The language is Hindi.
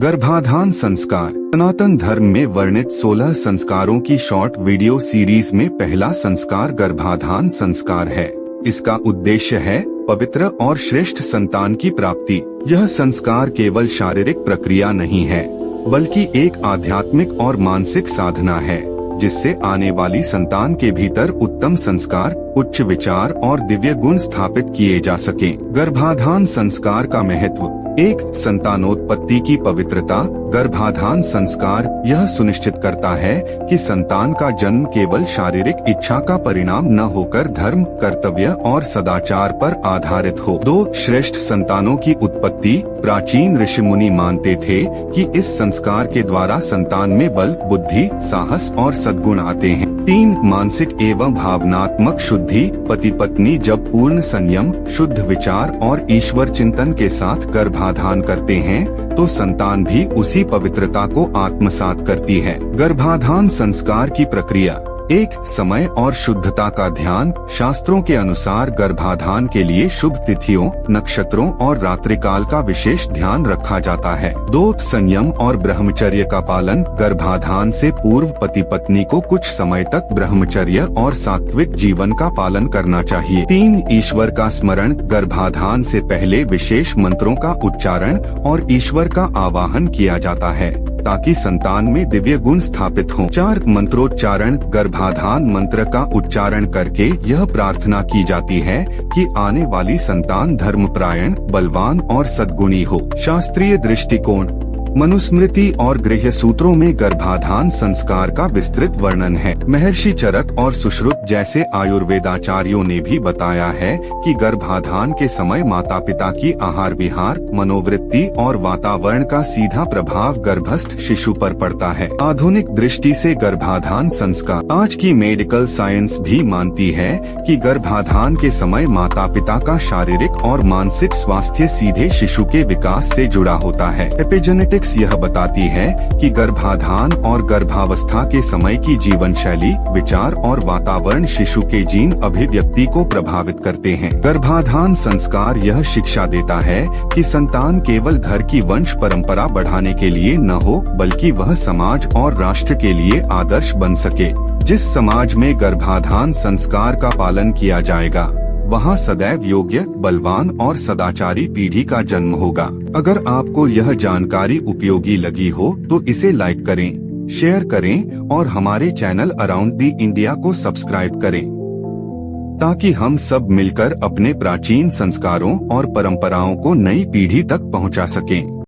गर्भाधान संस्कार सनातन धर्म में वर्णित 16 संस्कारों की शॉर्ट वीडियो सीरीज में पहला संस्कार गर्भाधान संस्कार है। इसका उद्देश्य है पवित्र और श्रेष्ठ संतान की प्राप्ति। यह संस्कार केवल शारीरिक प्रक्रिया नहीं है, बल्कि एक आध्यात्मिक और मानसिक साधना है, जिससे आने वाली संतान के भीतर उत्तम संस्कार, उच्च विचार और दिव्य गुण स्थापित किए जा सकें। गर्भाधान संस्कार का महत्व। 1. संतानोत्पत्ति की पवित्रता। गर्भाधान संस्कार यह सुनिश्चित करता है कि संतान का जन्म केवल शारीरिक इच्छा का परिणाम न होकर धर्म, कर्तव्य और सदाचार पर आधारित हो। 2. श्रेष्ठ संतानों की उत्पत्ति। प्राचीन ऋषि मुनि मानते थे कि इस संस्कार के द्वारा संतान में बल, बुद्धि, साहस और सद्गुण आते हैं। 3. मानसिक एवं भावनात्मक शुद्धि। पति पत्नी जब पूर्ण संयम, शुद्ध विचार और ईश्वर चिंतन के साथ गर्भाधान करते हैं, तो संतान भी उसी पवित्रता को आत्मसात करती है। गर्भाधान संस्कार की प्रक्रिया। 1. समय और शुद्धता का ध्यान। शास्त्रों के अनुसार गर्भाधान के लिए शुभ तिथियों, नक्षत्रों और रात्रिकाल का विशेष ध्यान रखा जाता है। 2. संयम और ब्रह्मचर्य का पालन। गर्भाधान से पूर्व पति पत्नी को कुछ समय तक ब्रह्मचर्य और सात्विक जीवन का पालन करना चाहिए। 3. ईश्वर का स्मरण। गर्भाधान से पहले विशेष मंत्रों का उच्चारण और ईश्वर का आवाहन किया जाता है, ताकि संतान में दिव्य गुण स्थापित हों। 4. मंत्रोच्चारण। गर्भाधान मंत्र का उच्चारण करके यह प्रार्थना की जाती है कि आने वाली संतान धर्मपरायण, बलवान और सद्गुणी हो। शास्त्रीय दृष्टिकोण। मनुस्मृति और गृह्य सूत्रों में गर्भाधान संस्कार का विस्तृत वर्णन है। महर्षि चरक और सुश्रुत जैसे आयुर्वेदाचार्यों ने भी बताया है कि गर्भाधान के समय माता पिता की आहार विहार, मनोवृत्ति और वातावरण का सीधा प्रभाव गर्भस्थ शिशु पर पड़ता है। आधुनिक दृष्टि से गर्भाधान संस्कार। आज की मेडिकल साइंस भी मानती है कि गर्भाधान के समय माता पिता का शारीरिक और मानसिक स्वास्थ्य सीधे शिशु के विकास से जुड़ा होता है। एपिजेनेटिक्स यह बताती है कि गर्भाधान और गर्भावस्था के समय की जीवन शैली, विचार और वातावरण शिशु के जीन अभिव्यक्ति को प्रभावित करते हैं। गर्भाधान संस्कार यह शिक्षा देता है कि संतान केवल घर की वंश परंपरा बढ़ाने के लिए न हो, बल्कि वह समाज और राष्ट्र के लिए आदर्श बन सके। जिस समाज में गर्भाधान संस्कार का पालन किया जाएगा, वहाँ सदैव योग्य, बलवान और सदाचारी पीढ़ी का जन्म होगा। अगर आपको यह जानकारी उपयोगी लगी हो तो इसे लाइक करें, शेयर करें और हमारे चैनल अराउंड द इंडिया को सब्सक्राइब करें, ताकि हम सब मिलकर अपने प्राचीन संस्कारों और परंपराओं को नई पीढ़ी तक पहुंचा सकें।